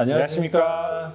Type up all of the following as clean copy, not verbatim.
안녕하십니까.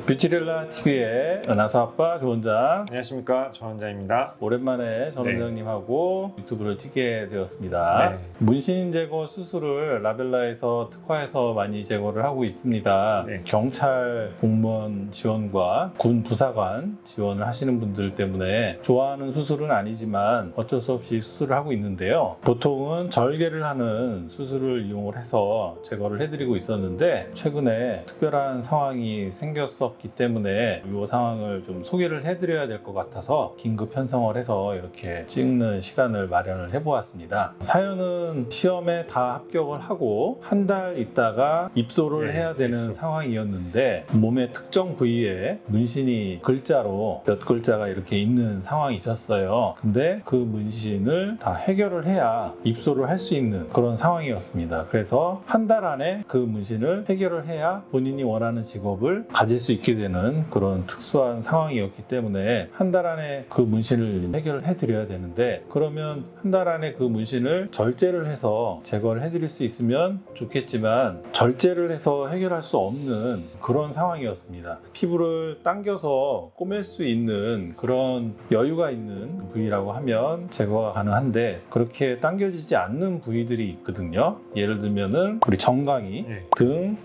뷰티렐라 TV의 은하수 아빠 조원장. 안녕하십니까, 조원장입니다. 오랜만에 전 원장님하고 유튜브를 찍게 되었습니다. 문신 제거 수술을 라벨라에서 특화해서 많이 제거를 하고 있습니다. 경찰 공무원 지원과 군 부사관 지원을 하시는 분들 때문에 좋아하는 수술은 아니지만 어쩔 수 없이 수술을 하고 있는데요. 보통은 절개를 하는 수술을 이용을 해서 제거를 해드리고 있었는데 최근에 특별한 상황이 생겼었기 때문에 이 상황을 좀 소개를 해드려야 될 것 같아서 긴급 편성을 해서 이렇게 찍는 시간을 마련을 해보았습니다. 사연은 시험에 다 합격을 하고 한 달 있다가 입소를 해야 되는 상황이었는데 몸의 특정 부위에 문신이 글자로 몇 글자가 이렇게 있는 상황이 있었어요. 근데 그 문신을 다 해결을 해야 입소를 할 수 있는 그런 상황이었습니다. 그래서 한 달 안에 그 문신을 해결을 해야 본인이 원하는 직업을 가질 수 있게 되는 그런 특수한 상황이었기 때문에 한 달 안에 그 문신을 해결해 드려야 되는데, 그러면 한 달 안에 그 문신을 절제를 해서 제거를 해드릴 수 있으면 좋겠지만 절제를 해서 해결할 수 없는 그런 상황이었습니다. 피부를 당겨서 꼬맬 수 있는 그런 여유가 있는 부위라고 하면 제거가 가능한데 그렇게 당겨지지 않는 부위들이 있거든요. 예를 들면은 우리 정강이, 등,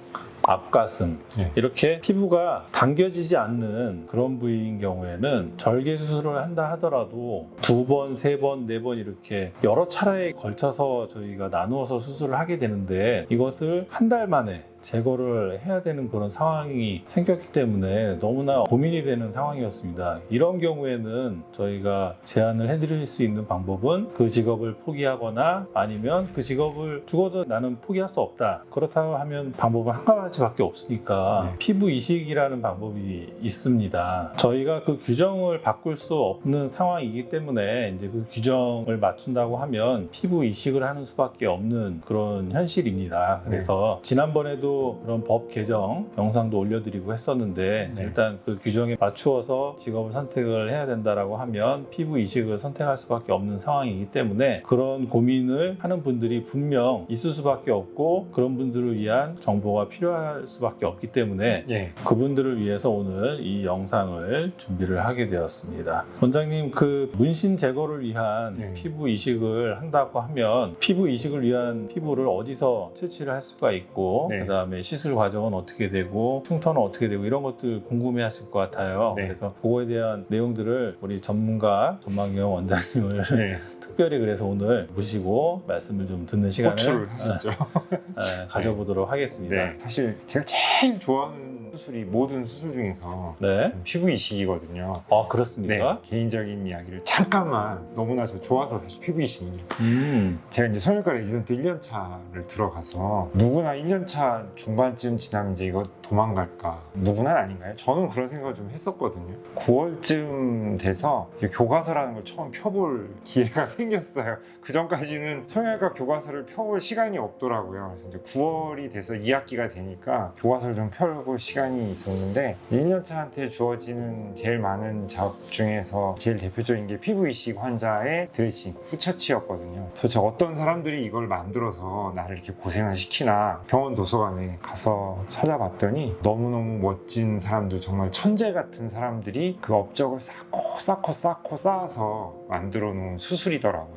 앞가슴, 이렇게 피부가 당겨지지 않는 그런 부위인 경우에는 절개 수술을 한다 하더라도 2번, 3번, 4번 이렇게 여러 차례에 걸쳐서 저희가 나누어서 수술을 하게 되는데 이것을 한 달 만에 제거를 해야 되는 그런 상황이 생겼기 때문에 너무나 고민이 되는 상황이었습니다. 이런 경우에는 저희가 제안을 해드릴 수 있는 방법은 그 직업을 포기하거나 아니면 그 직업을 죽어도 나는 포기할 수 없다, 그렇다고 하면 방법은 한 가지밖에 없으니까 피부 이식이라는 방법이 있습니다. 저희가 그 규정을 바꿀 수 없는 상황이기 때문에 이제 그 규정을 맞춘다고 하면 피부 이식을 하는 수밖에 없는 그런 현실입니다. 그래서 지난번에도 그런 법 개정 영상도 올려드리고 했었는데 일단 그 규정에 맞추어서 직업을 선택을 해야 된다라고 하면 피부 이식을 선택할 수밖에 없는 상황이기 때문에 그런 고민을 하는 분들이 분명 있을 수밖에 없고 그런 분들을 위한 정보가 필요할 수밖에 없기 때문에 그분들을 위해서 오늘 이 영상을 준비를 하게 되었습니다. 원장님, 그 문신 제거를 위한 피부 이식을 한다고 하면 피부 이식을 위한 피부를 어디서 채취를 할 수가 있고 그다음에 시술 과정은 어떻게 되고 흉터는 어떻게 되고 이런 것들 궁금해 하실 것 같아요. 그래서 그거에 대한 내용들을 우리 전문가 전망경 원장님을 특별히 그래서 오늘 모시고 말씀을 좀 듣는 시간을 가져보도록 하겠습니다. 사실 제가 제일 좋아하는 수술이 모든 수술 중에서 피부 이식이거든요. 아, 그렇습니까? 개인적인 이야기를 잠깐만, 너무나 저 좋아서 사실 피부 이식. 제가 이제 성형외과 레지던트 1년차를 들어가서 누구나 1년차 중반쯤 지나면 이제 이거 도망갈까? 누구나 아닌가요? 저는 그런 생각을 좀 했었거든요. 9월쯤 돼서 교과서라는 걸 처음 펴볼 기회가 생겼어요. 그 전까지는 성형외과 교과서를 펴볼 시간이 없더라고요. 그래서 이제 9월이 돼서 2학기가 되니까 교과서를 좀 펴볼 시간이 있었는데 1년차한테 주어지는 제일 많은 작업 중에서 제일 대표적인 게 피부 이식 환자의 드레싱, 후처치였거든요. 도대체 어떤 사람들이 이걸 만들어서 나를 이렇게 고생을 시키나 병원 도서관에 가서 찾아봤더니 너무너무 멋진 사람들, 정말 천재 같은 사람들이 그 업적을 쌓고 쌓아서 만들어 놓은 수술이더라고요.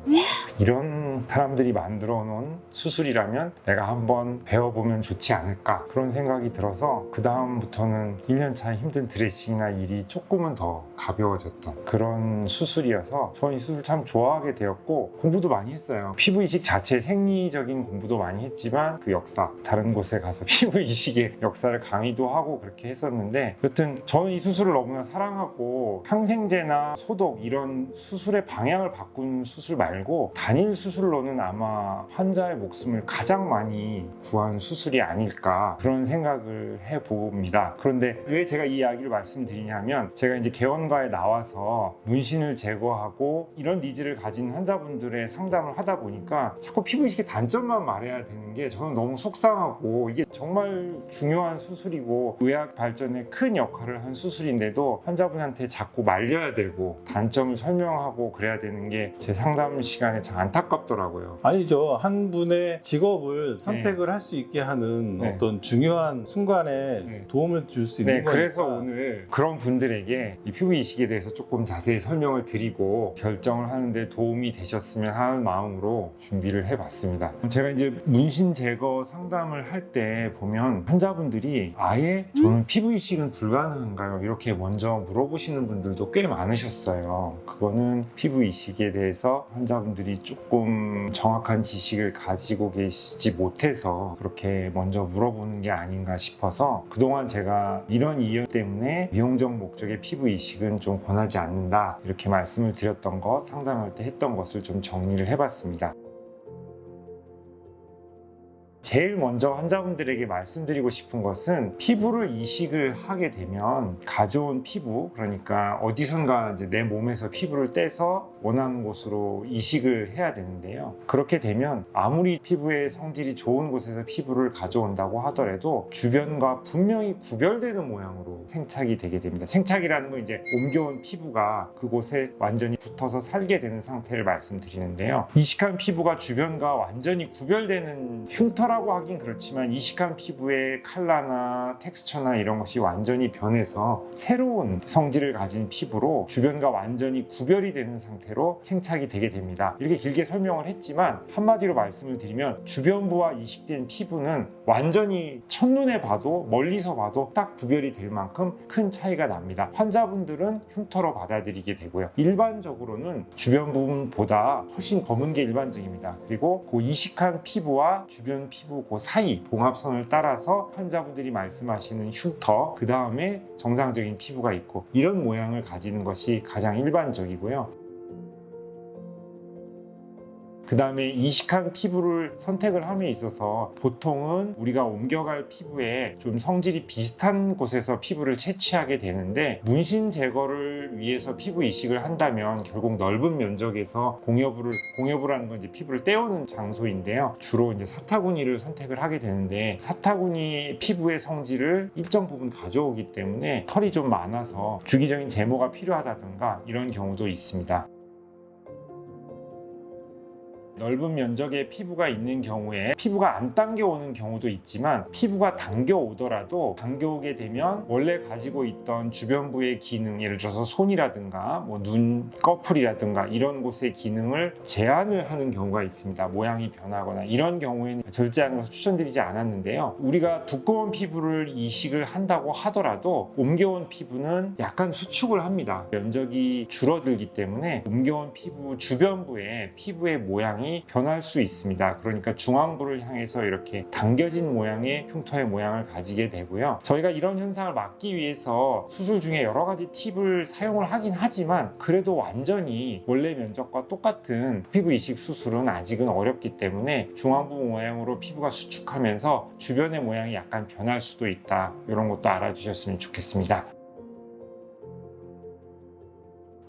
이런 사람들이 만들어 놓은 수술이라면 내가 한번 배워보면 좋지 않을까, 그런 생각이 들어서 그 다음부터는 1년차 힘든 드레싱이나 일이 조금은 더 가벼워졌던 그런 수술이어서 저는 이 수술 참 좋아하게 되었고 공부도 많이 했어요. 피부 이식 자체 생리적인 공부도 많이 했지만 그 역사, 다른 곳에 가서 피부 이식의 역사를 강의도 하고 그렇게 했었는데, 여튼 저는 이 수술을 너무나 사랑하고 항생제나 소독 이런 수술의 방향을 바꾼 수술 말고 단일 수술로는 아마 환자의 목숨을 가장 많이 구한 수술이 아닐까, 그런 생각을 해봅니다. 그런데 왜 제가 이 이야기를 말씀드리냐면, 제가 이제 개원가에 나와서 문신을 제거하고 이런 니즈를 가진 환자분들의 상담을 하다 보니까 자꾸 피부 이식의 단점만 말해야 되는 게 저는 너무 속상하고, 이게 정말 중요한 수술이고 의학 발전에 큰 역할을 한 수술인데도 환자분한테 자꾸 말려야 되고 단점을 설명하고 하고 그래야 되는 게 제 상담 시간에 참 안타깝더라고요. 아니죠. 한 분의 직업을 선택을 할 수 있게 하는 네. 어떤 중요한 순간에 네. 도움을 줄 수 있는 거니까. 그래서 오늘 그런 분들에게 이 피부 이식에 대해서 조금 자세히 설명을 드리고 결정을 하는데 도움이 되셨으면 하는 마음으로 준비를 해봤습니다. 제가 이제 문신 제거 상담을 할 때 보면 환자분들이 아예 저는 피부 이식은 불가능한가요? 이렇게 먼저 물어보시는 분들도 꽤 많으셨어요. 그거는 피부 이식에 대해서 환자분들이 조금 정확한 지식을 가지고 계시지 못해서 그렇게 먼저 물어보는 게 아닌가 싶어서 그동안 제가 이런 이유 때문에 미용적 목적의 피부 이식은 좀 권하지 않는다 이렇게 말씀을 드렸던 거, 상담할 때 했던 것을 좀 정리를 해봤습니다. 제일 먼저 환자분들에게 말씀드리고 싶은 것은 피부를 이식을 하게 되면 가져온 피부, 그러니까 어디선가 이제 내 몸에서 피부를 떼서 원하는 곳으로 이식을 해야 되는데요. 그렇게 되면 아무리 피부의 성질이 좋은 곳에서 피부를 가져온다고 하더라도 주변과 분명히 구별되는 모양으로 생착이 되게 됩니다. 생착이라는 건 이제 옮겨온 피부가 그곳에 완전히 붙어서 살게 되는 상태를 말씀드리는데요. 이식한 피부가 주변과 완전히 구별되는 흉터라고 하긴 그렇지만 이식한 피부의 컬러나 텍스처나 이런 것이 완전히 변해서 새로운 성질을 가진 피부로 주변과 완전히 구별이 되는 상태로 생착이 되게 됩니다. 이렇게 길게 설명을 했지만 한마디로 말씀을 드리면 주변부와 이식된 피부는 완전히 첫눈에 봐도 멀리서 봐도 딱 구별이 될 만큼 큰 차이가 납니다. 환자분들은 흉터로 받아들이게 되고요. 일반적으로는 주변 부분보다 훨씬 검은 게 일반적입니다. 그리고 그 이식한 피부와 주변 피부 그 사이 봉합선을 따라서 환자분들이 말씀하시는 흉터, 그 다음에 정상적인 피부가 있고 이런 모양을 가지는 것이 가장 일반적이고요. 그 다음에 이식한 피부를 선택을 함에 있어서 보통은 우리가 옮겨갈 피부에 좀 성질이 비슷한 곳에서 피부를 채취하게 되는데 문신 제거를 위해서 피부 이식을 한다면 결국 넓은 면적에서 공여부라는 건 이제 피부를 떼어오는 장소인데요. 주로 이제 사타구니를 선택을 하게 되는데 사타구니 피부의 성질을 일정 부분 가져오기 때문에 털이 좀 많아서 주기적인 제모가 필요하다든가 이런 경우도 있습니다. 넓은 면적의 피부가 있는 경우에 피부가 안 당겨오는 경우도 있지만 피부가 당겨오더라도 당겨오게 되면 원래 가지고 있던 주변부의 기능, 예를 들어서 손이라든가 눈 꺼풀이라든가 이런 곳의 기능을 제한을 하는 경우가 있습니다. 모양이 변하거나 이런 경우에는 절제하는 것을 추천드리지 않았는데요. 우리가 두꺼운 피부를 이식을 한다고 하더라도 옮겨온 피부는 약간 수축을 합니다. 면적이 줄어들기 때문에 옮겨온 피부 주변부의 피부의 모양이 변할 수 있습니다. 그러니까 중앙부를 향해서 이렇게 당겨진 모양의 흉터의 모양을 가지게 되고요. 저희가 이런 현상을 막기 위해서 수술 중에 여러 가지 팁을 사용을 하긴 하지만 그래도 완전히 원래 면적과 똑같은 피부 이식 수술은 아직은 어렵기 때문에 중앙부 모양으로 피부가 수축하면서 주변의 모양이 약간 변할 수도 있다. 이런 것도 알아주셨으면 좋겠습니다.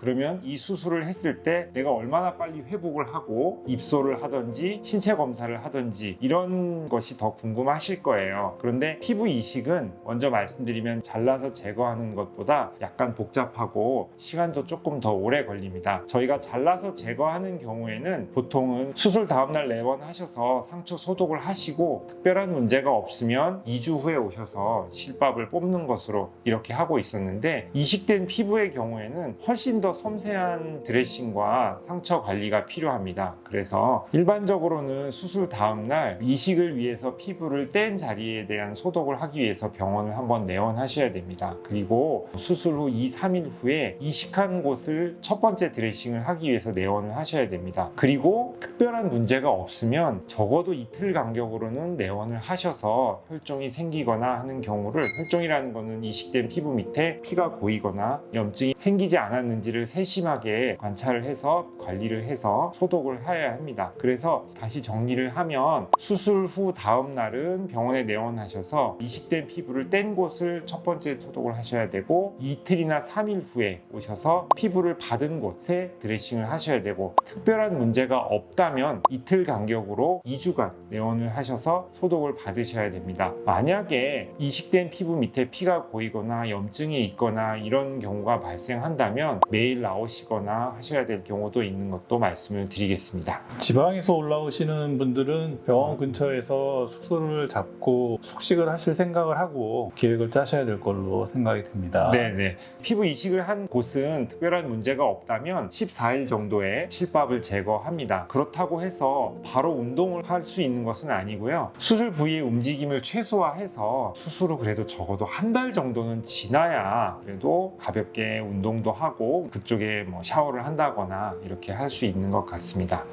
그러면 이 수술을 했을 때 내가 얼마나 빨리 회복을 하고 입소를 하든지 신체 검사를 하든지 이런 것이 더 궁금하실 거예요. 그런데 피부 이식은 먼저 말씀드리면 잘라서 제거하는 것보다 약간 복잡하고 시간도 조금 더 오래 걸립니다. 저희가 잘라서 제거하는 경우에는 보통은 수술 다음날 내원하셔서 상처 소독을 하시고 특별한 문제가 없으면 2주 후에 오셔서 실밥을 뽑는 것으로 이렇게 하고 있었는데 이식된 피부의 경우에는 훨씬 더 섬세한 드레싱과 상처 관리가 필요합니다. 그래서 일반적으로는 수술 다음날 이식을 위해서 피부를 뗀 자리에 대한 소독을 하기 위해서 병원을 한번 내원하셔야 됩니다. 그리고 수술 후 2, 3일 후에 이식한 곳을 첫 번째 드레싱을 하기 위해서 내원을 하셔야 됩니다. 그리고 특별한 문제가 없으면 적어도 이틀 간격으로는 내원을 하셔서 혈종이 생기거나 하는 경우를, 혈종이라는 것은 이식된 피부 밑에 피가 고이거나 염증이 생기지 않았는지를 세심하게 관찰을 해서 관리를 해서 소독을 해야 합니다. 그래서 다시 정리를 하면 수술 후 다음 날은 병원에 내원하셔서 이식된 피부를 뗀 곳을 첫 번째 소독을 하셔야 되고 이틀이나 3일 후에 오셔서 피부를 받은 곳에 드레싱을 하셔야 되고 특별한 문제가 없다면 이틀 간격으로 2주간 내원을 하셔서 소독을 받으셔야 됩니다. 만약에 이식된 피부 밑에 피가 고이거나 염증이 있거나 이런 경우가 발생한다면 매일 매일 나오시거나 하셔야 될 경우도 있는 것도 말씀을 드리겠습니다. 지방에서 올라오시는 분들은 병원 근처에서 숙소를 잡고 숙식을 하실 생각을 하고 계획을 짜셔야 될 걸로 생각이 듭니다. 네네. 피부 이식을 한 곳은 특별한 문제가 없다면 14일 정도의 실밥을 제거합니다. 그렇다고 해서 바로 운동을 할 수 있는 것은 아니고요. 수술 부위의 움직임을 최소화해서 수술 후 그래도 적어도 한 달 정도는 지나야 그래도 가볍게 운동도 하고 그쪽에 뭐 샤워를 한다거나 이렇게 할 수 있는 것 같습니다.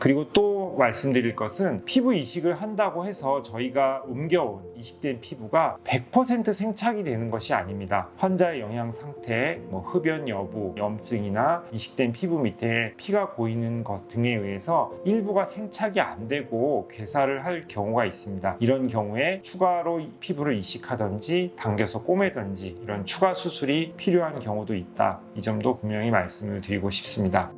그리고 또 말씀드릴 것은 피부 이식을 한다고 해서 저희가 옮겨온 이식된 피부가 100% 생착이 되는 것이 아닙니다. 환자의 영양 상태, 흡연 여부, 염증이나 이식된 피부 밑에 피가 고이는 것 등에 의해서 일부가 생착이 안 되고 괴사를 할 경우가 있습니다. 이런 경우에 추가로 피부를 이식하든지 당겨서 꼬매든지 이런 추가 수술이 필요한 경우도 있다. 이 점도 분명히 말씀을 드리고 싶습니다.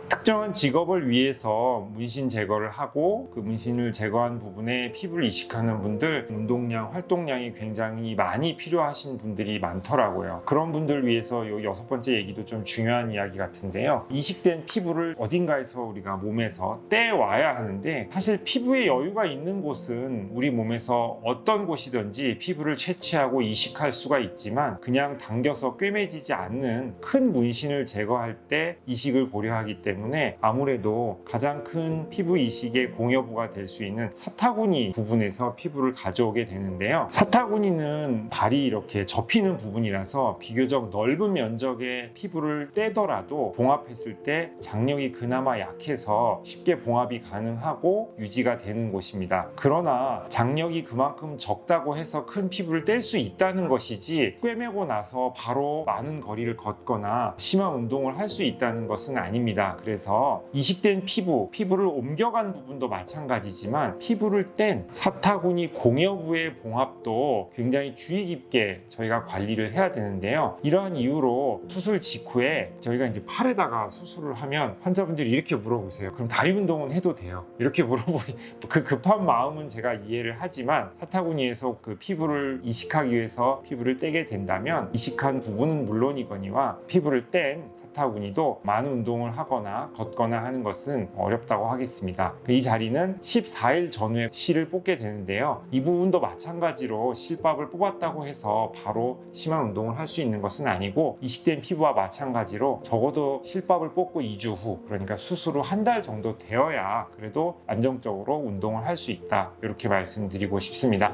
특정한 직업을 위해서 문신 제거를 하고 그 문신을 제거한 부분에 피부를 이식하는 분들, 운동량, 활동량이 굉장히 많이 필요하신 분들이 많더라고요. 그런 분들 위해서 이 6번째 얘기도 좀 중요한 이야기 같은데요. 이식된 피부를 어딘가에서 우리가 몸에서 떼와야 하는데 사실 피부에 여유가 있는 곳은 우리 몸에서 어떤 곳이든지 피부를 채취하고 이식할 수가 있지만 그냥 당겨서 꿰매지지 않는 큰 문신을 제거할 때 이식을 고려하기 때문에 아무래도 가장 큰 피부 이식의 공여부가 될 수 있는 사타구니 부분에서 피부를 가져오게 되는데요. 사타구니는 발이 이렇게 접히는 부분이라서 비교적 넓은 면적의 피부를 떼더라도 봉합했을 때 장력이 그나마 약해서 쉽게 봉합이 가능하고 유지가 되는 곳입니다. 그러나 장력이 그만큼 적다고 해서 큰 피부를 뗄 수 있다는 것이지 꿰매고 나서 바로 많은 거리를 걷거나 심한 운동을 할 수 있다는 것은 아닙니다. 그래서 이식된 피부를 옮겨간 부분도 마찬가지지만 피부를 뗀 사타구니 공여부의 봉합도 굉장히 주의 깊게 저희가 관리를 해야 되는데요. 이러한 이유로 수술 직후에 저희가 이제 팔에다가 수술을 하면 환자분들이 이렇게 물어보세요. 그럼 다리 운동은 해도 돼요? 이렇게 물어보니 그 급한 마음은 제가 이해를 하지만 사타구니에서 그 피부를 이식하기 위해서 피부를 떼게 된다면 이식한 부분은 물론이거니와 피부를 뗀 사타구니도 많은 운동을 하거나 걷거나 하는 것은 어렵다고 하겠습니다. 이 자리는 14일 전후에 실을 뽑게 되는데요. 이 부분도 마찬가지로 실밥을 뽑았다고 해서 바로 심한 운동을 할 수 있는 것은 아니고 이식된 피부와 마찬가지로 적어도 실밥을 뽑고 2주 후, 그러니까 수술 후 한 달 정도 되어야 그래도 안정적으로 운동을 할 수 있다. 이렇게 말씀드리고 싶습니다.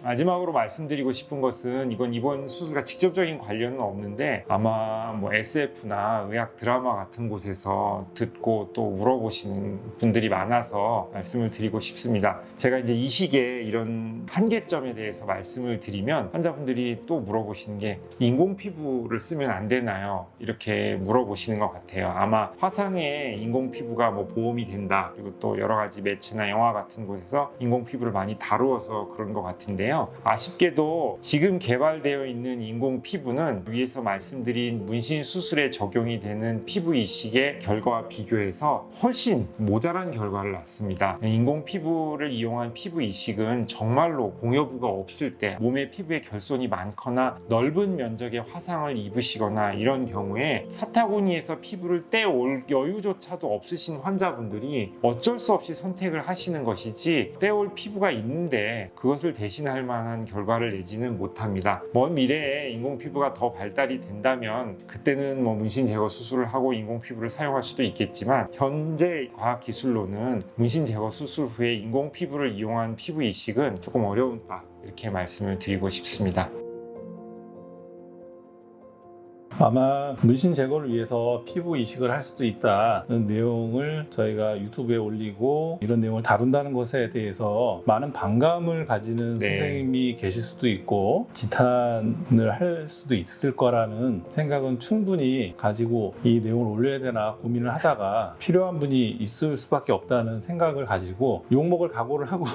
마지막으로 말씀드리고 싶은 것은 이번 수술과 직접적인 관련은 없는데 아마 SF나 의학 드라마 같은 곳에서 듣고 또 물어보시는 분들이 많아서 말씀을 드리고 싶습니다. 제가 이제 이식의 이런 한계점에 대해서 말씀을 드리면 환자분들이 또 물어보시는 게 인공 피부를 쓰면 안 되나요? 이렇게 물어보시는 것 같아요. 아마 화상에 인공 피부가 보험이 된다. 그리고 또 여러 가지 매체나 영화 같은 곳에서 인공 피부를 많이 다루어서 그런 것 같은데요. 아쉽게도 지금 개발되어 있는 인공 피부는 위에서 말씀드린 문신 수술에 적용이 되는 피부 이식의 결과와 비교해서 훨씬 모자란 결과를 낳습니다. 인공 피부를 이용한 피부 이식은 정말로 공여부가 없을 때 몸의 피부에 결손이 많거나 넓은 면적의 화상을 입으시거나 이런 경우에 사타구니에서 피부를 떼올 여유조차도 없으신 환자분들이 어쩔 수 없이 선택을 하시는 것이지 떼올 피부가 있는데 그것을 대신할 만한 결과를 내지는 못합니다. 먼 미래에 인공 피부가 더 발달이 된다면 그때는 문신 제거 수술을 하고 인공 피부를 사용할 수도 있겠지만 현재 과학 기술로는 문신 제거 수술 후에 인공 피부를 이용한 피부 이식은 조금 어려운다. 이렇게 말씀을 드리고 싶습니다. 아마 문신 제거를 위해서 피부 이식을 할 수도 있다는 내용을 저희가 유튜브에 올리고 이런 내용을 다룬다는 것에 대해서 많은 반감을 가지는 선생님이 계실 수도 있고 지탄을 할 수도 있을 거라는 생각은 충분히 가지고 이 내용을 올려야 되나 고민을 하다가 필요한 분이 있을 수밖에 없다는 생각을 가지고 욕먹을 각오를 하고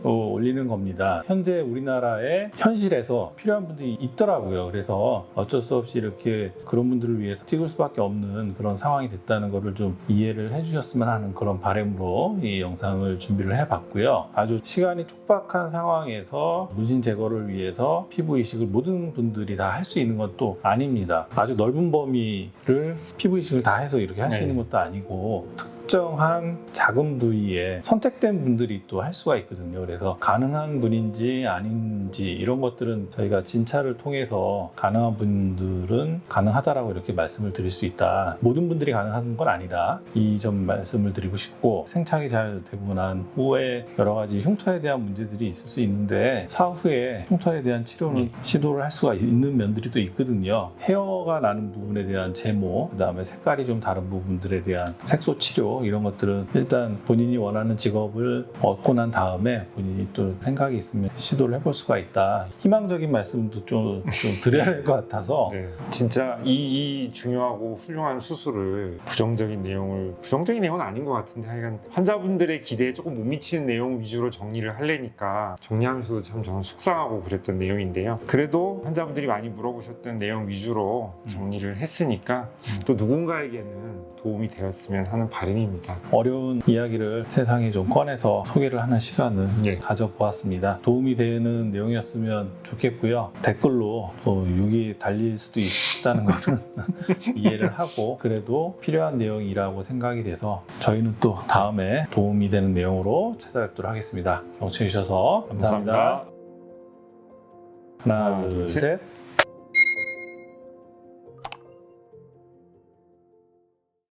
올리는 겁니다. 현재 우리나라의 현실에서 필요한 분들이 있더라고요. 그래서 어쩔 수 없이 이렇게 그런 분들을 위해서 찍을 수밖에 없는 그런 상황이 됐다는 것을 좀 이해를 해주셨으면 하는 그런 바람으로 이 영상을 준비를 해봤고요. 아주 시간이 촉박한 상황에서 문신 제거를 위해서 피부 이식을 모든 분들이 다 할 수 있는 것도 아닙니다. 아주 넓은 범위를 피부 이식을 다 해서 이렇게 할 수 있는 것도 아니고 특정한 작은 부위에 선택된 분들이 또 할 수가 있거든요. 그래서 가능한 분인지 아닌지 이런 것들은 저희가 진찰을 통해서 가능한 분들은 가능하다라고 이렇게 말씀을 드릴 수 있다. 모든 분들이 가능한 건 아니다. 이 점 말씀을 드리고 싶고, 생착이 잘 되고 난 후에 여러 가지 흉터에 대한 문제들이 있을 수 있는데 사후에 흉터에 대한 치료는 시도를 할 수가 있는 면들이 또 있거든요. 헤어가 나는 부분에 대한 제모, 그다음에 색깔이 좀 다른 부분들에 대한 색소 치료, 이런 것들은 일단 본인이 원하는 직업을 얻고 난 다음에 본인이 또 생각이 있으면 시도를 해볼 수가 있다. 희망적인 말씀도 좀 드려야 될 것 같아서 진짜 이 중요하고 훌륭한 수술을 부정적인 내용은 아닌 것 같은데 하여간 환자분들의 기대에 조금 못 미치는 내용 위주로 정리를 하려니까 정리하면서도 참 저는 속상하고 그랬던 내용인데요. 그래도 환자분들이 많이 물어보셨던 내용 위주로 정리를 했으니까 또 누군가에게는 도움이 되었으면 하는 바람입니다. 어려운 이야기를 세상에 좀 꺼내서 소개를 하는 시간을 가져보았습니다. 도움이 되는 내용이었으면 좋겠고요. 댓글로 또 욕이 달릴 수도 있다는 것은 이해를 하고, 그래도 필요한 내용이라고 생각이 돼서 저희는 또 다음에 도움이 되는 내용으로 찾아뵙도록 하겠습니다. 경청해 주셔서 감사합니다. 하나, 둘, 셋.